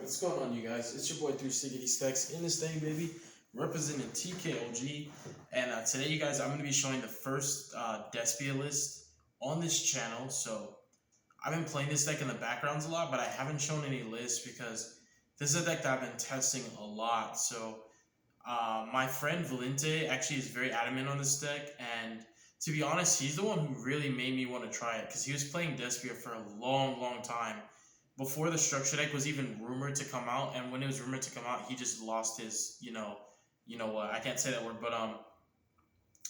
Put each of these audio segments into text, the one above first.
What's going on, you guys? It's your boy 360 Stacks in this thing, baby, representing TKOG. And today, you guys, I'm going to be showing the first DESPIA list on this channel. So I've been playing this deck in the backgrounds a lot, but I haven't shown any lists because this is a deck that I've been testing a lot. So my friend Valente actually is very adamant on this deck, and to be honest, he's the one who really made me want to try it because he was playing DESPIA for a long time before the structure deck was even rumored to come out. And when it was rumored to come out, he just lost his, what, I can't say that word, but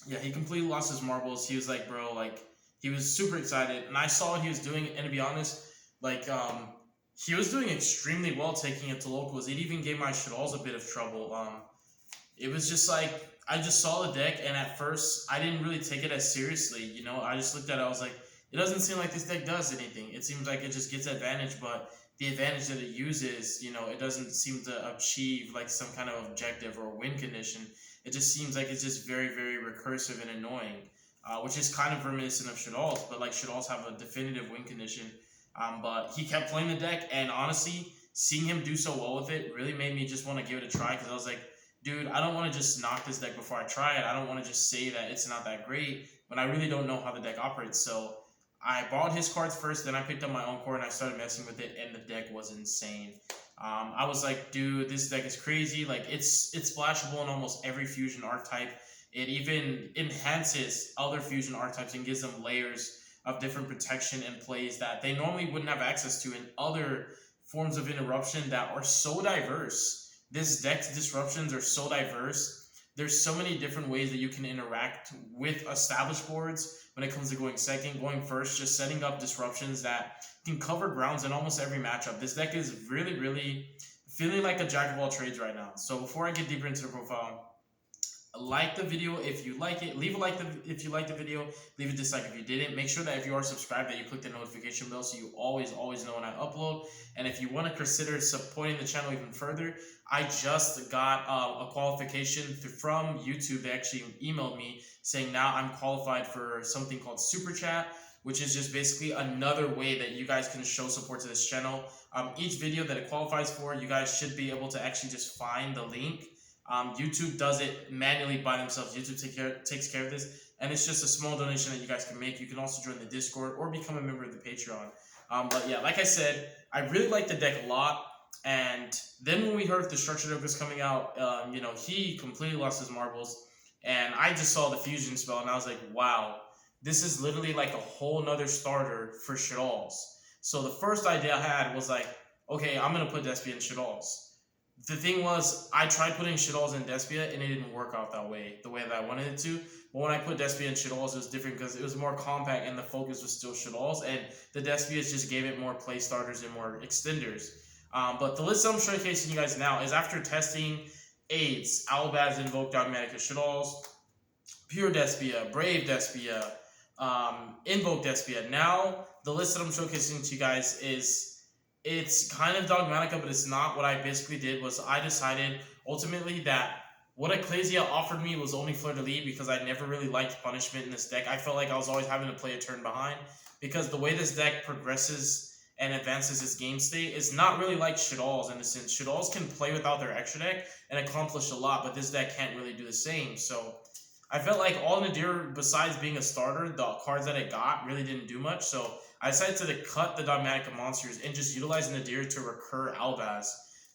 yeah, he completely lost his marbles. He was like, bro, like, he was super excited, and I saw what he was doing, and to be honest, like, he was doing extremely well taking it to locals. It even gave my Shadalls a bit of trouble. It was just like, I just saw the deck, and at first, I didn't really take it as seriously, I just looked at it, I was like, it doesn't seem like this deck does anything. It seems like it just gets advantage, but the advantage that it uses, it doesn't seem to achieve like some kind of objective or win condition. It just seems like it's just very recursive and annoying, which is kind of reminiscent of Shadalls, but like Shadalls have a definitive win condition. But he kept playing the deck, and honestly, seeing him do so well with it really made me just want to give it a try, because I was like, dude, I don't want to just knock this deck before I try it. I don't want to just say that it's not that great when I really don't know how the deck operates. So I borrowed his cards first, then I picked up my own cord and I started messing with it, and the deck was insane. I was like, dude, this deck is crazy. Like, it's splashable in almost every fusion archetype. It even enhances other fusion archetypes and gives them layers of different protection and plays that they normally wouldn't have access to in other forms of interruption that are so diverse. This deck's disruptions are so diverse. There's so many different ways that you can interact with established boards when it comes to going second, going first, just setting up disruptions that can cover grounds in almost every matchup. This deck is really feeling like a jack of all trades right now. So before I get deeper into the profile, like the video if you like it, leave a like if you like the video, leave a dislike if you didn't. Make sure that if you are subscribed that you click the notification bell so you always know when I upload. And if you want to consider supporting the channel even further, I just got a qualification from YouTube. They actually emailed me saying now I'm qualified for something called Super Chat, which is just basically another way that you guys can show support to this channel. Each video that it qualifies for, you guys should be able to actually just find the link. YouTube does it manually by themselves. YouTube takes care of this, and it's just a small donation that you guys can make. You can also join the Discord or become a member of the Patreon. But yeah, like I said, I really like the deck a lot. And then when we heard the structure deck was coming out, he completely lost his marbles, and I just saw the fusion spell, and I was like, wow, this is literally like a whole nother starter for Shadalls. So the first idea I had was like, okay, I'm gonna put DESPIA in Shadalls. The thing was, I tried putting Shadalls in DESPIA, and it didn't work out the way that I wanted it to. But when I put DESPIA in Shadalls, it was different because it was more compact, and the focus was still Shadalls, and the DESPIAs just gave it more play starters and more extenders. But the list I'm showcasing you guys now is after testing AIDS, Albaz, INVOKED, DOGMATIKA, Shadalls, Pure DESPIA, Brave DESPIA, INVOKED DESPIA. Now, the list that I'm showcasing to you guys it's kind of Dogmatica, but it's not. What I basically did was I decided ultimately that what Ecclesia offered me was only Fleur de Lis, because I never really liked punishment in this deck. I felt like I was always having to play a turn behind, because the way this deck progresses and advances its game state is not really like Shadalls in a sense. Shadalls can play without their extra deck and accomplish a lot, but this deck can't really do the same. So I felt like all Nadir, besides being a starter, the cards that it got really didn't do much. So I decided to cut the Dogmatica monsters and just utilize Nadir to recur Albaz,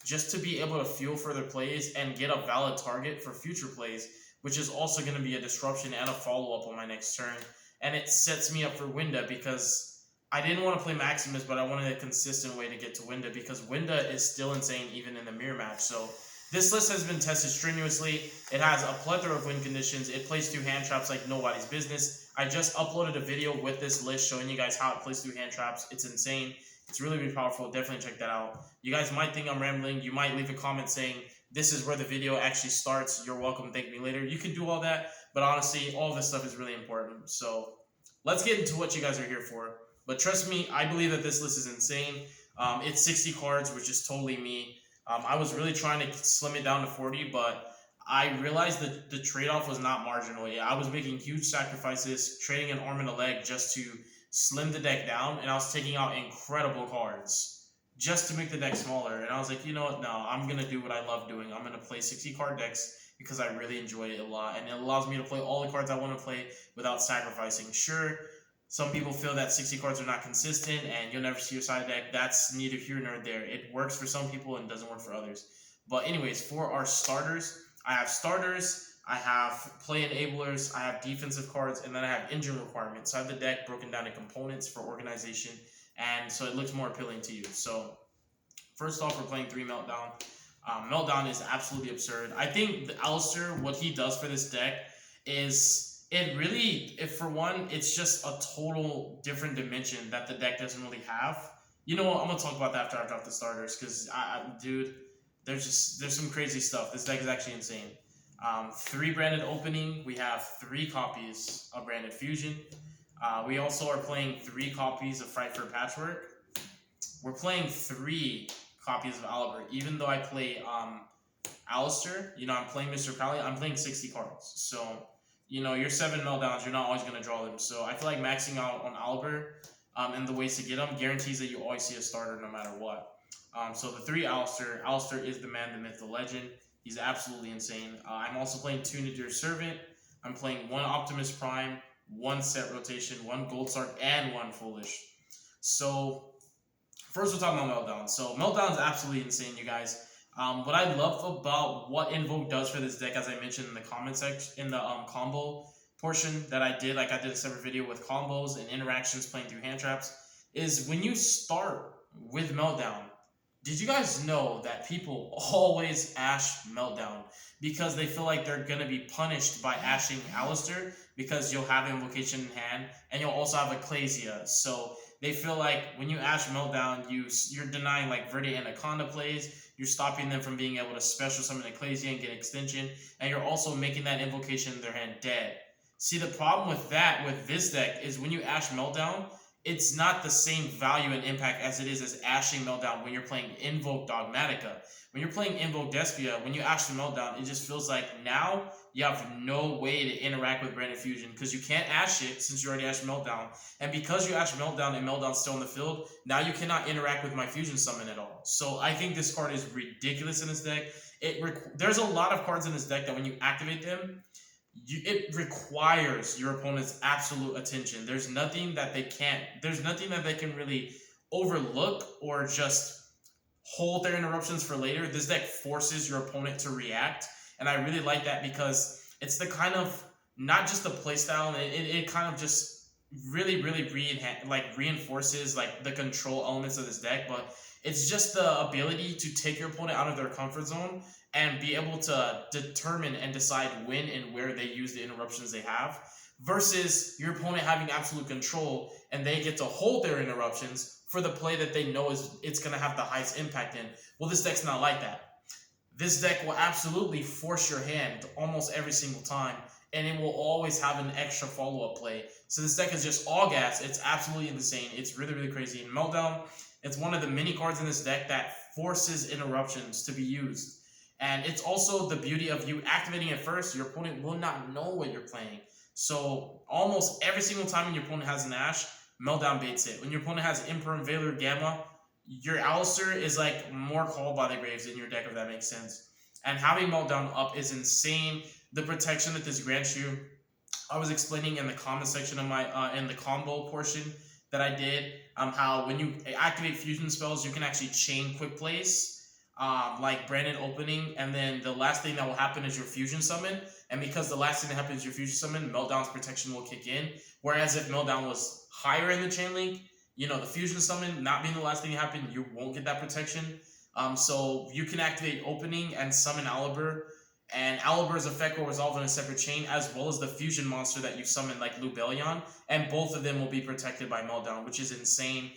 just to be able to fuel further plays and get a valid target for future plays, which is also going to be a disruption and a follow-up on my next turn. And it sets me up for Winda, because I didn't want to play Maximus, but I wanted a consistent way to get to Winda, because Winda is still insane even in the mirror match. So this list has been tested strenuously. It has a plethora of win conditions. It plays through hand traps like nobody's business. I just uploaded a video with this list showing you guys how it plays through hand traps. It's insane. It's really powerful. Definitely check that out. You guys might think I'm rambling. You might leave a comment saying, this is where the video actually starts. You're welcome. Thank me later. You can do all that. But honestly, all this stuff is really important. So let's get into what you guys are here for. But trust me, I believe that this list is insane. It's 60 cards, which is totally me. I was really trying to slim it down to 40, but I realized that the trade-off was not marginal. Yeah, I was making huge sacrifices, trading an arm and a leg just to slim the deck down, and I was taking out incredible cards. just to make the deck smaller. And I was like, you know what? No, I'm gonna do what I love doing. I'm gonna play 60 card decks because I really enjoy it a lot, and it allows me to play all the cards I want to play without sacrificing. Sure, some people feel that 60 cards are not consistent and you'll never see your side deck. That's neither here nor there. It works for some people and doesn't work for others. But anyways, for our starters, I have play enablers, I have defensive cards, and then I have engine requirements. So I have the deck broken down into components for organization, and so it looks more appealing to you. So first off, we're playing 3 Meltdown. Meltdown is absolutely absurd. I think the Alistair, what he does for this deck is it really, if for one, it's just a total different dimension that the deck doesn't really have. You know what? I'm gonna talk about that after I drop the starters, because dude, there's some crazy stuff. This deck is actually insane. 3 branded opening. We have 3 copies of branded fusion. We also are playing 3 copies of Fright for Patchwork. We're playing 3 copies of Albert. Even though I play Alistair, you know, I'm playing Mr. Crowley, I'm playing 60 cards. So, you know, your 7 meltdowns, you're not always going to draw them. So I feel like maxing out on Albert and the ways to get them guarantees that you always see a starter no matter what. So the 3 Alistair. Alistair is the man, the myth, the legend. He's absolutely insane. I'm also playing 2 Nadir Servant. I'm playing 1 Optimus Prime, 1 Set Rotation, 1 Gold Star, and 1 Foolish. So first, we're talking about Meltdown. So Meltdown is absolutely insane, you guys. What I love about what Invoke does for this deck, as I mentioned in the comment section, in the combo portion that I did, like I did a separate video with combos and interactions playing through hand traps, is when you start with Meltdown, did you guys know that people always ash Meltdown because they feel like they're going to be punished by ashing Alistair because you'll have Invocation in hand and you'll also have Ecclesia. So they feel like when you ash Meltdown, you're denying like Verde Anaconda plays, you're stopping them from being able to special summon Ecclesia and get extension, and you're also making that Invocation in their hand dead. See, the problem with that, with this deck, is when you ash Meltdown, it's not the same value and impact as it is as ashing Meltdown when you're playing Invoke Dogmatika. When you're playing Invoke Despia, when you ash the Meltdown, it just feels like now you have no way to interact with Branded Fusion because you can't ash it since you already ashed Meltdown. And because you ash Meltdown and Meltdown's still in the field, now you cannot interact with my Fusion Summon at all. So I think this card is ridiculous in this deck. There's a lot of cards in this deck that when you activate them, it requires your opponent's absolute attention. There's nothing that they can really overlook or just hold their interruptions for later. This deck forces your opponent to react, and I really like that because it's the kind of, not just the playstyle, it kind of just really reinforces like the control elements of this deck, but it's just the ability to take your opponent out of their comfort zone and be able to determine and decide when and where they use the interruptions they have, versus your opponent having absolute control and they get to hold their interruptions for the play that they know it's going to have the highest impact in. Well, this deck's not like that. This deck will absolutely force your hand almost every single time, and it will always have an extra follow-up play. So this deck is just all gas. It's absolutely insane. It's really, really crazy. And Meltdown, it's one of the many cards in this deck that forces interruptions to be used. And it's also the beauty of you activating it first. Your opponent will not know what you're playing. So almost every single time when your opponent has an Ash, Meltdown baits it. When your opponent has Imperm, Valor, Gamma, your Alistair is like more called by the graves in your deck, if that makes sense. And having Meltdown up is insane. The protection that this grants you, I was explaining in the comment section of my in the combo portion that I did, how when you activate fusion spells, you can actually chain quick plays, like Branded Opening, and then the last thing that will happen is your fusion summon. And because the last thing that happens is your fusion summon, Meltdown's protection will kick in. Whereas if Meltdown was higher in the chain link, you know, the fusion summon not being the last thing that happened, you won't get that protection. So you can activate Opening and summon Aliber, and Aliber's effect will resolve in a separate chain, as well as the fusion monster that you summon, like Lubellion, and both of them will be protected by Meltdown, which is insane.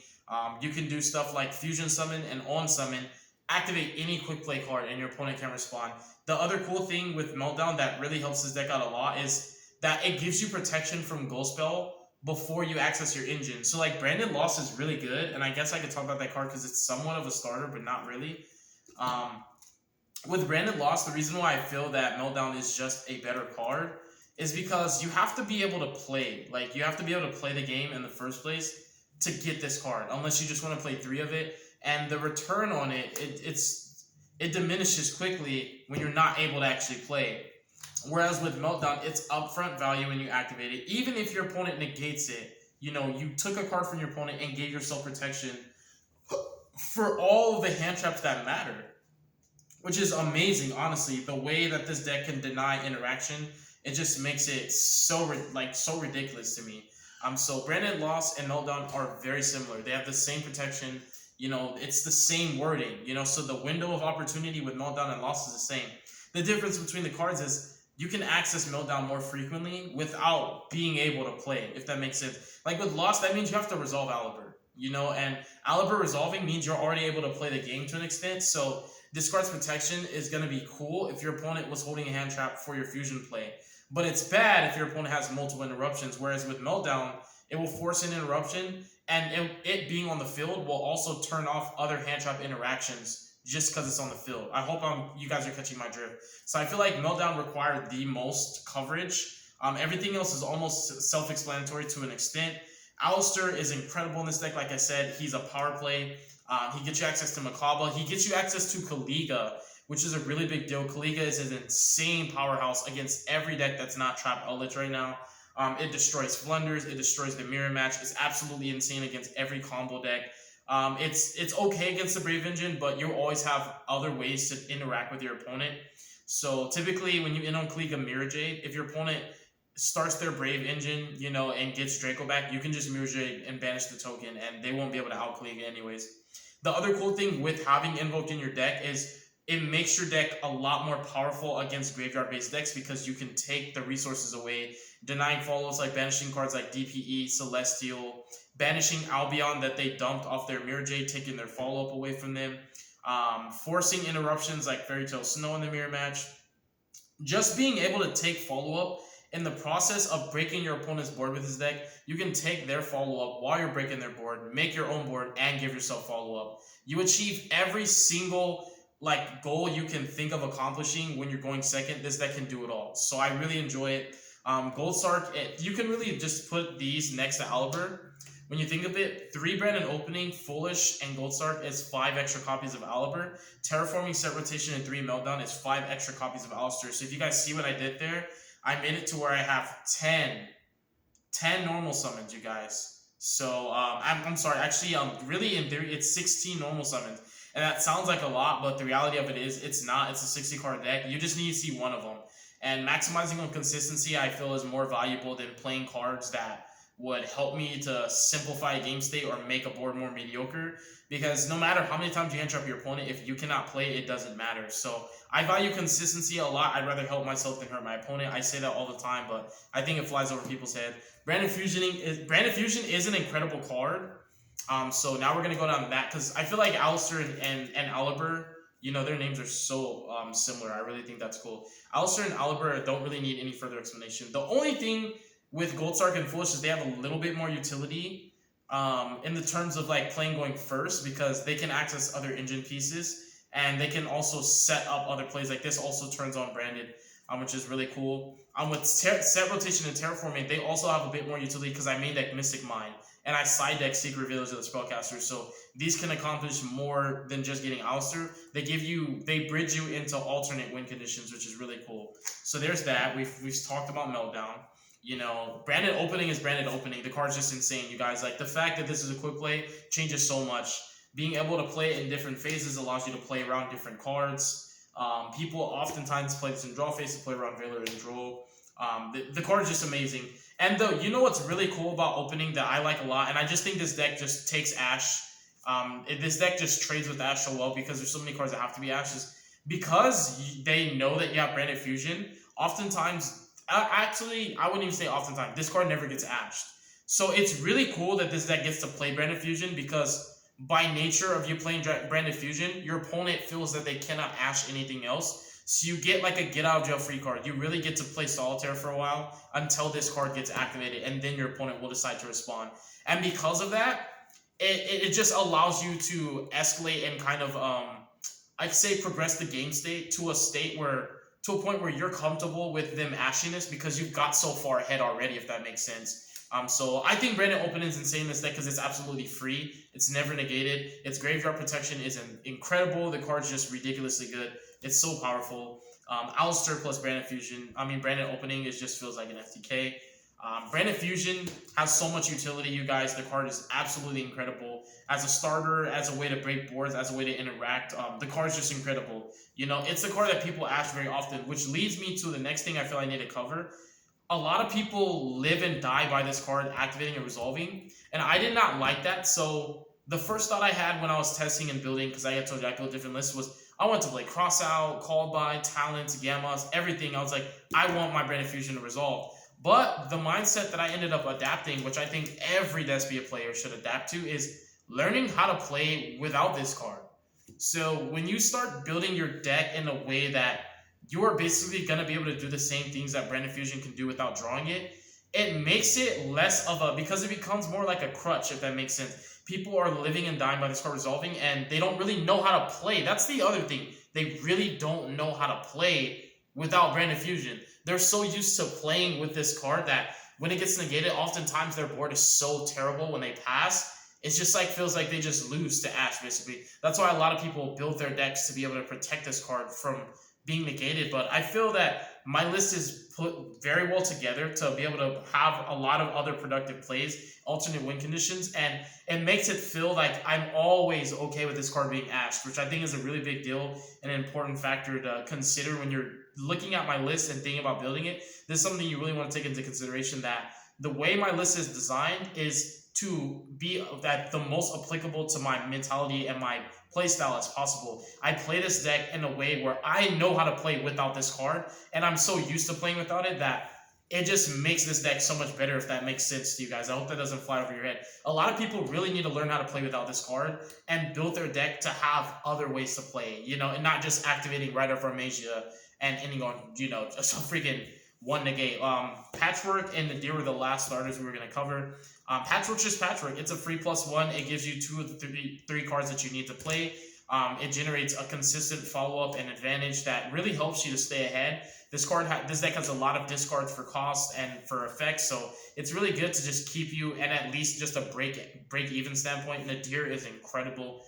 You can do stuff like fusion summon and on summon, activate any quick play card, and your opponent can respond. The other cool thing with Meltdown that really helps this deck out a lot is that it gives you protection from Ghost Spell before you access your engine. So like Branded Loss is really good, and I guess I could talk about that card because it's somewhat of a starter, but not really. With Branded Loss, the reason why I feel that Meltdown is just a better card is because you have to be able to play. Like, you have to be able to play the game in the first place to get this card, unless you just want to play 3 of it. and the return on it diminishes quickly when you're not able to actually play. Whereas with meltdown, it's upfront value when you activate it. Even if your opponent negates it, you know, you took a card from your opponent and gave yourself protection for all of the hand traps that matter, which is amazing. Honestly, the way that this deck can deny interaction, it just makes it so ridiculous to me. So Branded Loss and Meltdown are very similar. They have the same protection. You know, it's the same wording. You know, so the window of opportunity with Meltdown and Loss is the same. The difference between the cards is you can access Meltdown more frequently without being able to play it, if that makes sense. Like with Lost, that means you have to resolve Aliber, you know, and Aliber resolving means you're already able to play the game to an extent. So this card's protection is going to be cool if your opponent was holding a hand trap for your fusion play. But it's bad if your opponent has multiple interruptions, whereas with Meltdown, it will force an interruption, and it being on the field will also turn off other hand trap interactions just because it's on the field. I hope you guys are catching my drift. So I feel like Meltdown required the most coverage. Everything else is almost self-explanatory to an extent. Alistair is incredible in this deck. Like I said, he's a power play. He gets you access to Makaba. He gets you access to Kaliga, which is a really big deal. Kaliga is an insane powerhouse against every deck that's not Trap Outlet right now. It destroys Flunders. It destroys the Mirror Match. It's absolutely insane against every combo deck. It's okay against the Brave Engine, but you always have other ways to interact with your opponent. So typically when you in on Kaliga Mirror Jade, if your opponent starts their Brave Engine, you know, and gets Draco back, you can just Mirror Jade and banish the token, and they won't be able to out Kaliga anyways. The other cool thing with having Invoked in your deck is it makes your deck a lot more powerful against graveyard-based decks because you can take the resources away, denying follows like banishing cards like DPE, Celestial, banishing Albion that they dumped off their Mirror Jade, taking their follow-up away from them, forcing interruptions like Fairy Tail Snow in the Mirror Match. Just being able to take follow-up in the process of breaking your opponent's board with his deck, you can take their follow-up while you're breaking their board, make your own board, and give yourself follow-up. You achieve every single goal you can think of accomplishing when you're going second. This deck can do it all. So I really enjoy it. Goldsark, you can really just put these next to Aliber. When you think of it, 3 Branded Opening, Foolish, and Goldsark is 5 extra copies of Aliber. Terraforming, Set Rotation, and 3 Meltdown is 5 extra copies of Alistair. So if you guys see what I did there, I made it to where I have 10 normal summons, you guys. So I'm sorry, actually, really in theory, it's 16 normal summons. And that sounds like a lot, but the reality of it is it's not. It's a 60 card deck. You just need to see one of them. And maximizing on consistency, I feel, is more valuable than playing cards that would help me to simplify a game state or make a board more mediocre. Because no matter how many times you hand trap your opponent, if you cannot play, it doesn't matter. So I value consistency a lot. I'd rather help myself than hurt my opponent. I say that all the time, but I think it flies over people's head. Branded Fusion is an incredible card. So now we're going to go down that because I feel like Alistair and Aliber, you know, their names are so similar. I really think that's cool. Alistair and Aliber don't really need any further explanation. The only thing with Goldsark and Foolish is they have a little bit more utility in the terms of like playing going first because they can access other engine pieces and they can also set up other plays. Like this also turns on Branded, which is really cool. With Set Rotation and Terraforming, they also have a bit more utility because I made deck Mystic Mind. And I side deck Secret Village of the Spellcaster, so these can accomplish more than just getting Alistair. They bridge you into alternate win conditions, which is really cool. So there's that. We've talked about Meltdown. You know, Branded Opening is Branded Opening. The card's just insane, you guys. Like the fact that this is a quick play changes so much. Being able to play it in different phases allows you to play around different cards. People oftentimes play this in draw phase to play around Veiler and Droll. The card is just amazing. And though, you know what's really cool about opening that I like a lot, and I just think this deck just takes Ash. This deck just trades with Ash so well because there's so many cards that have to be Ashes. Because they know that you have Branded Fusion, oftentimes, actually, I wouldn't even say oftentimes, this card never gets Ashed. So it's really cool that this deck gets to play Branded Fusion because by nature of you playing Branded Fusion, your opponent feels that they cannot Ash anything else. So you get like a get out of jail free card. You really get to play Solitaire for a while until this card gets activated, and then your opponent will decide to respond. And because of that, it just allows you to escalate and kind of, I'd say progress the game state to a point where you're comfortable with them ashiness because you've got so far ahead already, if that makes sense. So I think Branded Opening is insane in this deck because it's absolutely free. It's never negated. Its graveyard protection is incredible. The card's just ridiculously good. It's so powerful. Alistair plus Branded Fusion. I mean, Branded Opening just feels like an FTK. Branded Fusion has so much utility, you guys. The card is absolutely incredible. As a starter, as a way to break boards, as a way to interact, the card is just incredible. You know, it's the card that people ask very often, which leads me to the next thing I feel I need to cover. A lot of people live and die by this card activating and resolving, and I did not like that. So the first thought I had when I was testing and building, because I had told you I built different lists, was I want to play cross out, called by, talents, gammas, everything. I was like, I want my Branded Fusion to resolve. But the mindset that I ended up adapting, which I think every DESPIA player should adapt to, is learning how to play without this card. So when you start building your deck in a way that you are basically going to be able to do the same things that Branded Fusion can do without drawing it, it makes it less of a, because it becomes more like a crutch, if that makes sense. People are living and dying by this card resolving, and they don't really know how to play. That's the other thing. They really don't know how to play without Branded Fusion. They're so used to playing with this card that when it gets negated, oftentimes their board is so terrible when they pass. It's just like, feels like they just lose to Ash, basically. That's why a lot of people build their decks to be able to protect this card from being negated. But I feel that my list is put very well together to be able to have a lot of other productive plays, alternate win conditions, and it makes it feel like I'm always okay with this card being Ash, which I think is a really big deal and an important factor to consider when you're looking at my list and thinking about building it. This is something you really want to take into consideration, that the way my list is designed is to be that the most applicable to my mentality and my playstyle as possible. I play this deck in a way where I know how to play without this card, and I'm so used to playing without it that it just makes this deck so much better, if that makes sense to you guys. I hope that doesn't fly over your head. A lot of people really need to learn how to play without this card and build their deck to have other ways to play, you know, and not just activating right of Armagia and ending on, you know, just a freaking one negate. Patchwork and Nadir were the last starters we were going to cover. Patchwork's just Patchwork. It's a free +1. It gives you 2 of the three cards that you need to play. It generates a consistent follow-up and advantage that really helps you to stay ahead. This deck has a lot of discards for cost and for effects, so it's really good to just keep you at least just a break-even standpoint. Nadir is incredible.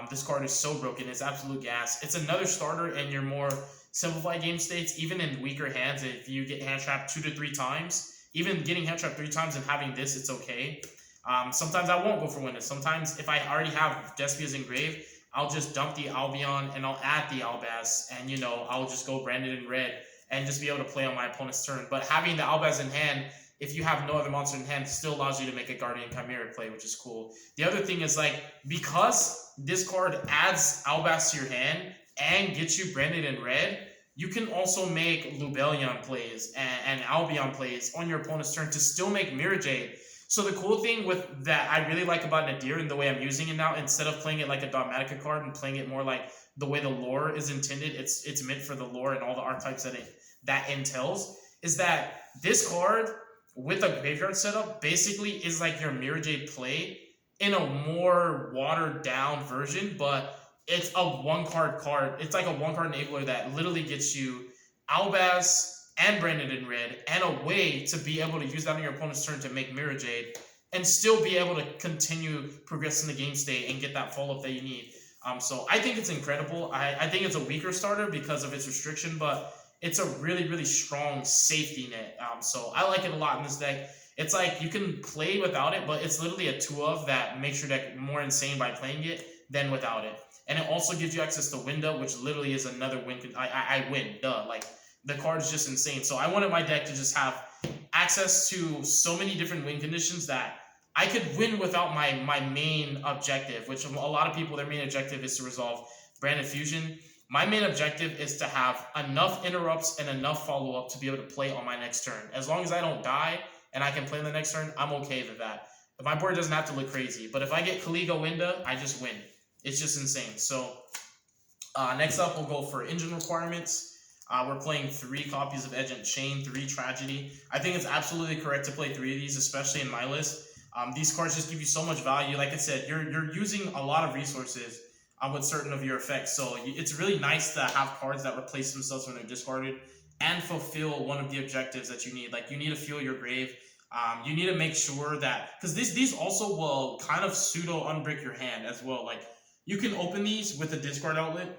This card is so broken. It's absolute gas. It's another starter in your more simplified game states, even in weaker hands. If you get hand trapped 2 to 3 times, even getting hand trapped 3 times and having this, it's okay. Sometimes I won't go for witness. Sometimes if I already have Despia's engraved, I'll just dump the Albion and I'll add the Albaz, and you know, I'll just go branded in red and just be able to play on my opponent's turn. But having the Albaz in hand, if you have no other monster in hand, still allows you to make a Guardian Chimera play, which is cool. The other thing is, like, because this card adds Albaz to your hand and gets you branded in red, you can also make Lubellion plays and Albion plays on your opponent's turn to still make Mirror Jade. So the cool thing with that I really like about Nadir and the way I'm using it now, instead of playing it like a Dogmatika card and playing it more like the way the lore is intended, it's meant for the lore and all the archetypes that entails, is that this card with a graveyard setup basically is like your Mirror Jade play in a more watered down version, but it's a one-card. It's like a one-card enabler that literally gets you Albaz and branded in red, and a way to be able to use that on your opponent's turn to make Mirror Jade and still be able to continue progressing the game state and get that follow-up that you need. So I think it's incredible. I think it's a weaker starter because of its restriction, but it's a really, really strong safety net. So I like it a lot in this deck. It's like you can play without it, but it's literally a 2-of that makes your deck more insane by playing it than without it. And it also gives you access to Window, which literally is another win. I win, duh. Like, the card is just insane. So I wanted my deck to just have access to so many different win conditions that I could win without my main objective, which a lot of people, their main objective is to resolve Branded Fusion. My main objective is to have enough interrupts and enough follow-up to be able to play on my next turn. As long as I don't die and I can play on the next turn, I'm okay with that. My board doesn't have to look crazy. But if I get Kaligo Winda, I just win. It's just insane. So next up, we'll go for engine requirements. We're playing 3 copies of Edge and Chain, 3 Tragedy. I think it's absolutely correct to play 3 of these, especially in my list. These cards just give you so much value. Like I said, you're using a lot of resources with certain of your effects. So it's really nice to have cards that replace themselves when they're discarded and fulfill one of the objectives that you need. Like, you need to fuel your grave. You need to make sure that, because these also will kind of pseudo unbrick your hand as well. Like you can open these with a discard outlet,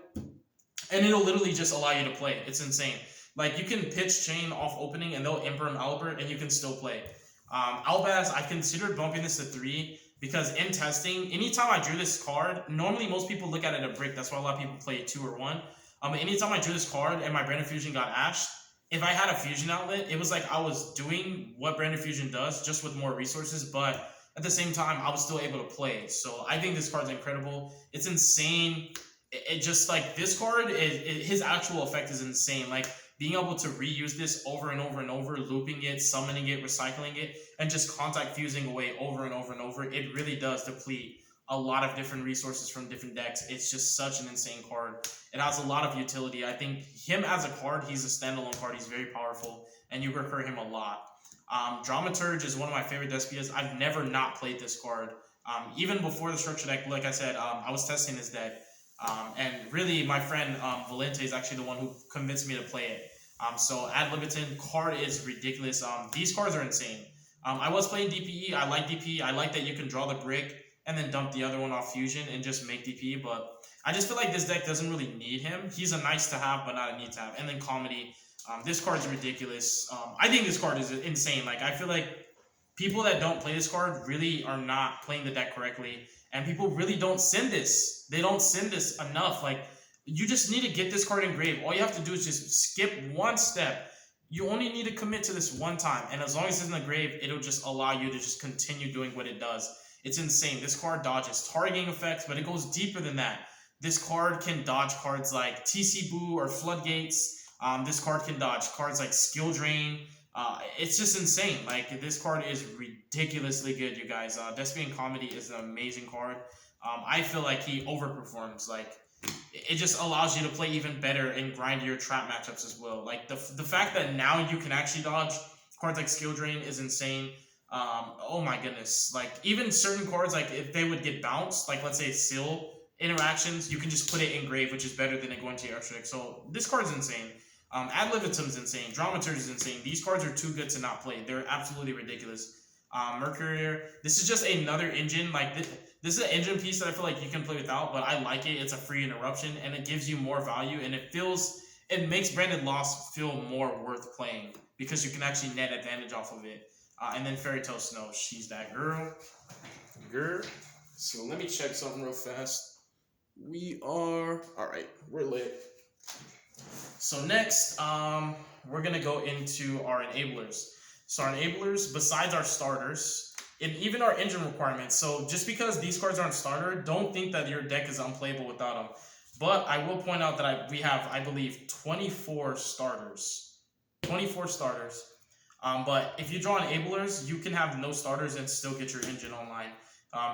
and it'll literally just allow you to play. It's insane. Like you can pitch chain off opening, and they'll Imperm Albert, and you can still play. Albaz, I considered bumping this to 3 because in testing, anytime I drew this card, normally most people look at it a brick. That's why a lot of people play 2 or 1. Anytime I drew this card and my Brand of Fusion got ashed, if I had a fusion outlet, it was like I was doing what Brand of Fusion does, just with more resources, but at the same time, I was still able to play. So I think this card's incredible. It's insane. It just like this card, his actual effect is insane. Like being able to reuse this over and over and over, looping it, summoning it, recycling it, and just contact fusing away over and over and over, it really does deplete a lot of different resources from different decks. It's just such an insane card. It has a lot of utility. I think him as a card, he's a standalone card. He's very powerful, and you recur him a lot. Dramaturge is one of my favorite Despias. I've never not played this card. Even before the structure deck, like I said, I was testing this deck. And really, my friend Valente is actually the one who convinced me to play it. So Ad libitum card is ridiculous. These cards are insane. I was playing DPE. I like DPE. I like that you can draw the brick and then dump the other one off fusion and just make DPE. But I just feel like this deck doesn't really need him. He's a nice to have, but not a need to have. And then comedy. This card's ridiculous. I think this card is insane. Like I feel like people that don't play this card really are not playing the deck correctly. And people really don't send this. They don't send this enough. Like, you just need to get this card engraved. All you have to do is just skip one step. You only need to commit to this one time. And as long as it's engraved, it'll just allow you to just continue doing what it does. It's insane. This card dodges targeting effects, but it goes deeper than that. This card can dodge cards like TC Boo or Floodgates. This card can dodge cards like Skill Drain. It's just insane. Like, this card is ridiculously good, you guys. Despian Comedy is an amazing card. I feel like he overperforms. Like, it just allows you to play even better and grindier trap matchups as well. Like, the fact that now you can actually dodge cards like Skill Drain is insane. Oh my goodness. Like, even certain cards, like, if they would get bounced, like, let's say Seal interactions, you can just put it in grave, which is better than it going to your extra deck. So, this card's insane. Ad libitum is insane. Dramaturge is insane. These cards are too good to not play. They're absolutely ridiculous. Mercurier. This is just another engine. Like, this is an engine piece that I feel like you can play without, but I like it. It's a free interruption, and it gives you more value, and it makes Branded Lost feel more worth playing because you can actually net advantage off of it. And then Fairy Tale Snow. She's that girl. So let me check something real fast. All right. We're lit. So next, we're going to go into our enablers. So our enablers, besides our starters, and even our engine requirements. So just because these cards aren't starter, don't think that your deck is unplayable without them. But I will point out that we have, I believe, 24 starters. 24 starters. But if you draw enablers, you can have no starters and still get your engine online.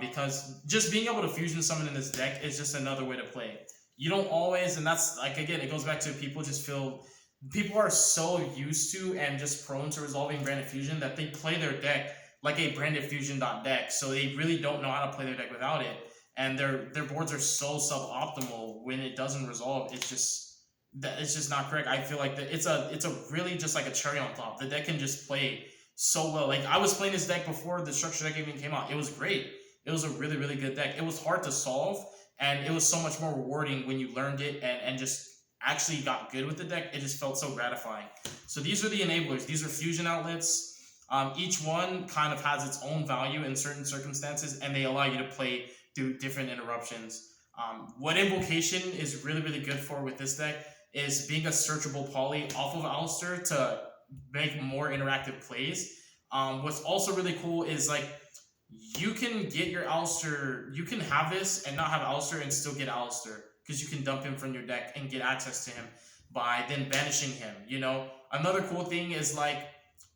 Because just being able to fusion summon in this deck is just another way to play. You don't always, and that's, like, again, it goes back to people are so used to and just prone to resolving Branded Fusion that they play their deck like a Branded Fusion deck. So they really don't know how to play their deck without it. And their boards are so suboptimal when it doesn't resolve. It's just not correct. I feel like it's a really just like a cherry on top. The deck can just play so well. Like, I was playing this deck before the structure deck even came out. It was great. It was a really, really good deck. It was hard to solve, and it was so much more rewarding when you learned it and just actually got good with the deck. It just felt so gratifying. So these are the enablers. These are fusion outlets. Each one kind of has its own value in certain circumstances, and they allow you to play through different interruptions. What Invocation is really, really good for with this deck is being a searchable poly off of Alistair to make more interactive plays. What's also really cool is, like, you can get your Alistair, you can have this and not have Alistair and still get Alistair, because you can dump him from your deck and get access to him by then banishing him, you know? Another cool thing is, like,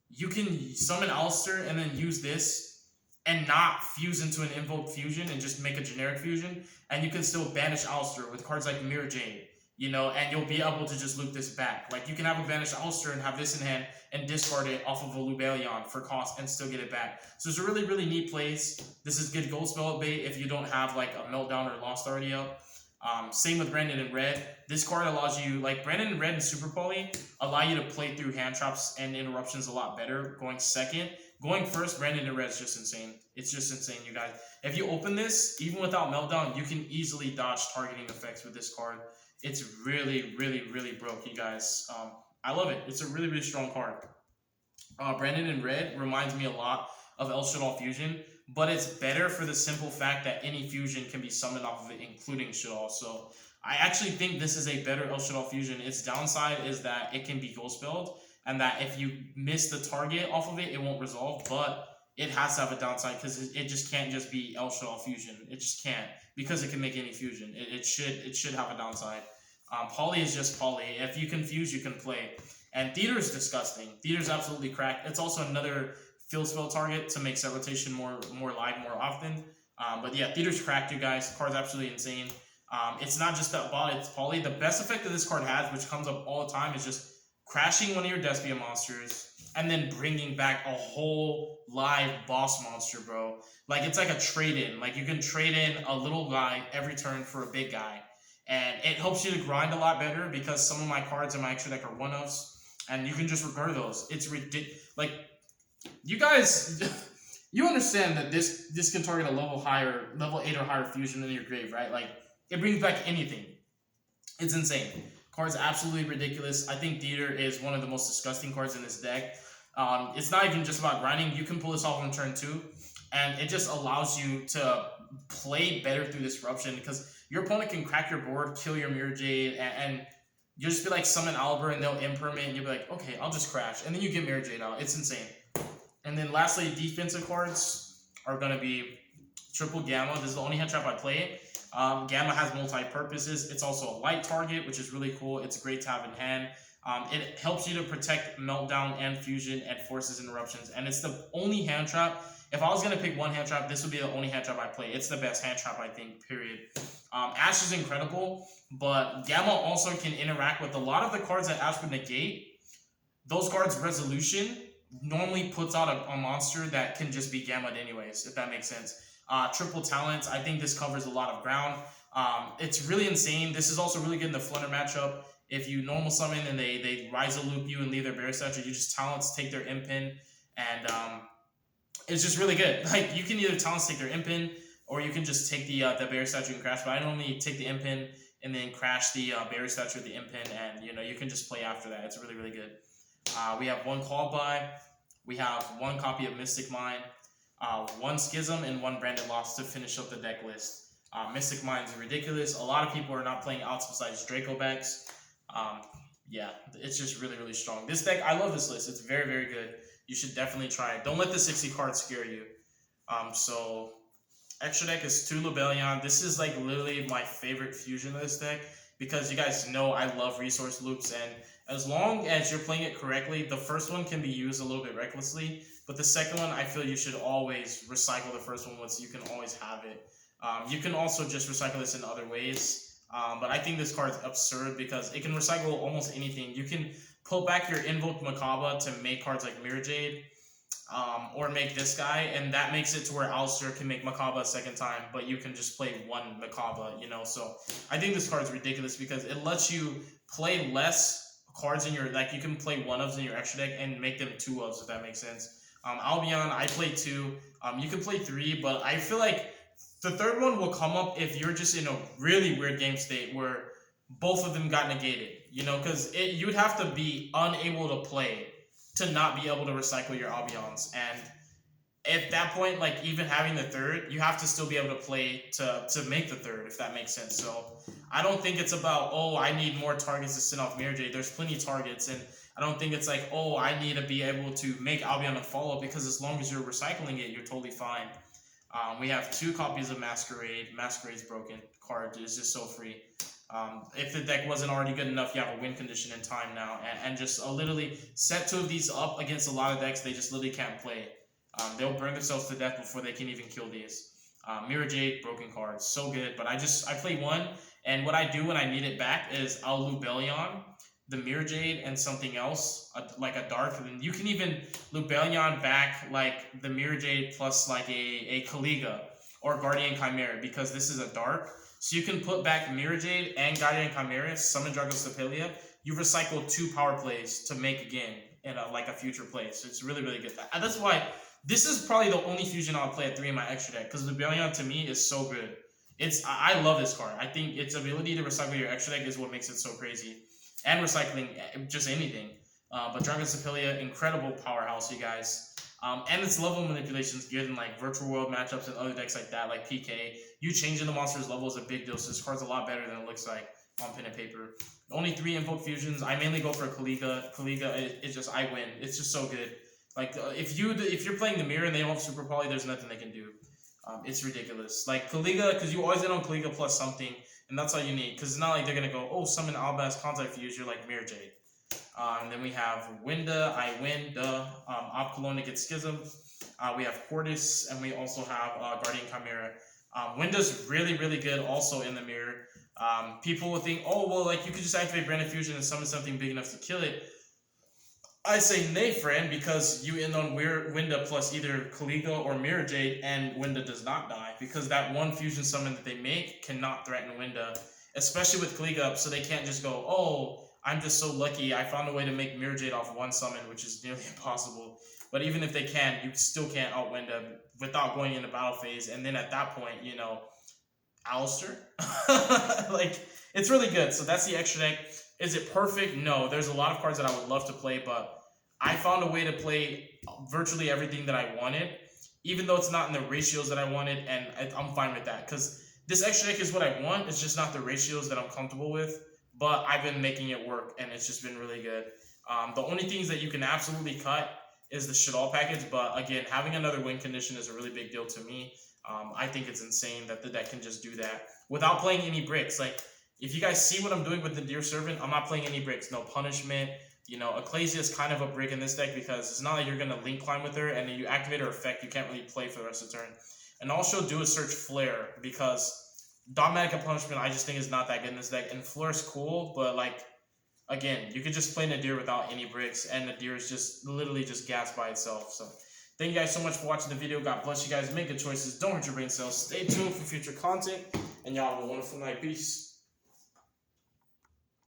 you can summon Alistair and then use this and not fuse into an invoked fusion and just make a generic fusion, and you can still banish Alistair with cards like Mirror Jade, you know, and you'll be able to just loop this back. Like, you can have a banish Alistair and have this in hand and discard it off of a Lubellion for cost and still get it back. So it's a really, really neat plays. This is good gold spell bait if you don't have, like, a Meltdown or Lost already up. Same with Branded in Red. This card allows you, like Branded in Red and Super Poly, allow you to play through hand traps and interruptions a lot better. Going second, going first, Branded in Red is just insane. It's just insane, you guys. If you open this, even without Meltdown, you can easily dodge targeting effects with this card. It's really, really, really broke, you guys. I love it. It's a really, really strong card. Branded in Red reminds me a lot of El Shaddoll Fusion, but it's better for the simple fact that any fusion can be summoned off of it, including Shaddoll. So I actually think this is a better El Shaddoll Fusion. Its downside is that it can be ghost spelled, and that if you miss the target off of it, it won't resolve, but it has to have a downside because it just can't just be El Shaddoll Fusion. It just can't, because it can make any fusion. It should have a downside. Poly is just Poly. If you can fuse, you can play. And Theater is disgusting. Theater's absolutely cracked. It's also another field spell target to make set rotation more live more often. But yeah, Theater's cracked, you guys. The card's absolutely insane. It's not just that bot, it's Poly. The best effect that this card has, which comes up all the time, is just crashing one of your Despia monsters and then bringing back a whole live boss monster, bro. Like, it's like a trade-in. Like, you can trade in a little guy every turn for a big guy. And it helps you to grind a lot better because some of my cards in my extra deck are one-offs. And you can just recur those. It's ridiculous. Like, you guys, you understand that this can target a level 8 or higher fusion in your grave, right? Like, it brings back anything. It's insane. Card's absolutely ridiculous. I think Theater is one of the most disgusting cards in this deck. It's not even just about grinding. You can pull this off on turn 2, and it just allows you to play better through Disruption because your opponent can crack your board, kill your Mirror Jade, and you just be like, summon Albert, and they'll impermanent, and you'll be like, okay, I'll just crash. And then you get Mirror Jade out. It's insane. And then lastly, defensive cards are going to be Triple Gamma. This is the only hand trap I play. Gamma has multi-purposes. It's also a light target, which is really cool. It's great to have in hand. It helps you to protect Meltdown and Fusion and forces interruptions. And it's the only hand trap. If I was going to pick one hand trap, this would be the only hand trap I play. It's the best hand trap, I think, period. Ash is incredible, but Gamma also can interact with a lot of the cards that Ash would negate. Those cards' resolution normally puts out a monster that can just be Gamma'd anyways, if that makes sense. Triple Talents, I think this covers a lot of ground. It's really insane. This is also really good in the Flutter matchup. If you normal summon and they Rise Loop you and leave their Bear Statue, you just Talents, take their Impin, and it's just really good. Like, you can either Talents take their Impin, or you can just take the Bear Statue and crash. But I normally take the Impin and then crash the Bear Statue with the Impin, and you can just play after that. It's really, really good. We have one Call By. We have one copy of Mystic Mine, one Schism, and one Branded Lost to finish up the deck list. Mystic Mine is ridiculous. A lot of people are not playing outs besides Draco Becks. Yeah, it's just really, really strong. This deck, I love this list. It's very, very good. You should definitely try it. Don't let the 60 cards scare you. So extra deck is 2 Lubellion. This is like literally my favorite fusion of this deck because you guys know I love resource loops, and as long as you're playing it correctly, the first one can be used a little bit recklessly, but the second one, I feel you should always recycle the first one once you can always have it. You can also just recycle this in other ways, but I think this card is absurd because it can recycle almost anything. You can pull back your Invoked Makaba to make cards like Mirror Jade, or make this guy, and that makes it to where Alistair can make Makaba a second time, but you can just play one Makaba, so I think this card is ridiculous because it lets you play less cards in your, like, you can play one-ofs in your extra deck and make them 2-ofs, if that makes sense. Albion, I play 2. You can play 3, but I feel like the third one will come up if you're just in a really weird game state where both of them got negated, because you would have to be unable to play to not be able to recycle your Albions. And at that point, like, even having the third, you have to still be able to play to make the third, if that makes sense. So I don't think it's about, oh, I need more targets to send off Mirror Jade. There's plenty of targets, and I don't think it's like, oh, I need to be able to make Albion a follow, because as long as you're recycling it, you're totally fine. We have 2 copies of Masquerade. Masquerade's broken. Card is just so free. If the deck wasn't already good enough, you have a win condition in time now, and just literally set 2 of these up against a lot of decks they just literally can't play. They'll burn themselves to death before they can even kill these. Mirror Jade, broken cards, so good. But I play 1, and what I do when I need it back is I'll Lubellion, the Mirror Jade, and something else, like a Dark. And you can even Lubellion back like the Mirror Jade plus like a Kaliga or Guardian Chimera, because this is a Dark. So you can put back Mirror Jade and Guardian Chimera, summon Dragostapelia. You recycle 2 power plays to make a game in a future play. So it's really, really good. That's why this is probably the only fusion I'll play at 3 in my extra deck, because the Rebellion to me is so good. I love this card. I think its ability to recycle your extra deck is what makes it so crazy. And recycling just anything. But Dragostapelia, incredible powerhouse, you guys. And its level manipulation is good in like virtual world matchups and other decks like that, like PK. You changing the monster's level is a big deal, so this card's a lot better than it looks like on pen and paper. Only 3 invoke fusions. I mainly go for Kaliga. Kaliga, it's just I win. It's just so good. Like if you're playing the mirror and they don't have Super Poly, there's nothing they can do. It's ridiculous. Like Kaliga, because you always end on Kaliga plus something, and that's all you need. Because it's not like they're gonna go, oh, summon Albaz, Contact Fuse. You're like Mirror Jade. And then we have Winda, I win, Opcolonic gets Schism. We have Cordis, and we also have Guardian Chimera. Winda's really, really good also in the mirror. People will think, oh, well, like you could just activate Branded Fusion and summon something big enough to kill it. I say nay, friend, because you end on Winda plus either Kaliga or Mirror Jade, and Winda does not die, because that one fusion summon that they make cannot threaten Winda, especially with Kaliga up, so they can't just go, oh, I'm just so lucky, I found a way to make Mirror Jade off one summon, which is nearly impossible. But even if they can, you still can't outwin them without going into battle phase, and then at that point, you know, Alistair? Like, it's really good. So that's the extra deck. Is it perfect? No. There's a lot of cards that I would love to play, but I found a way to play virtually everything that I wanted, even though it's not in the ratios that I wanted, and I'm fine with that, because this extra deck is what I want. It's just not the ratios that I'm comfortable with, but I've been making it work, and it's just been really good. The only things that you can absolutely cut is the Shadal package, but again, having another win condition is a really big deal to me. I think it's insane that the deck can just do that without playing any bricks. Like, if you guys see what I'm doing with the Dear Servant, I'm not playing any bricks. No punishment. You know, Ecclesia is kind of a brick in this deck because it's not like you're going to link climb with her, and then you activate her effect, you can't really play for the rest of the turn. And also do a search Flare, because Dogmatika Punishment I just think is not that good in this deck. And Flare's cool, but like, again, you could just play Nadir without any bricks, and Nadir is just literally just gas by itself. So thank you guys so much for watching the video. God bless you guys. Make good choices. Don't hurt your brain cells. Stay tuned for future content, and y'all have a wonderful night. Peace.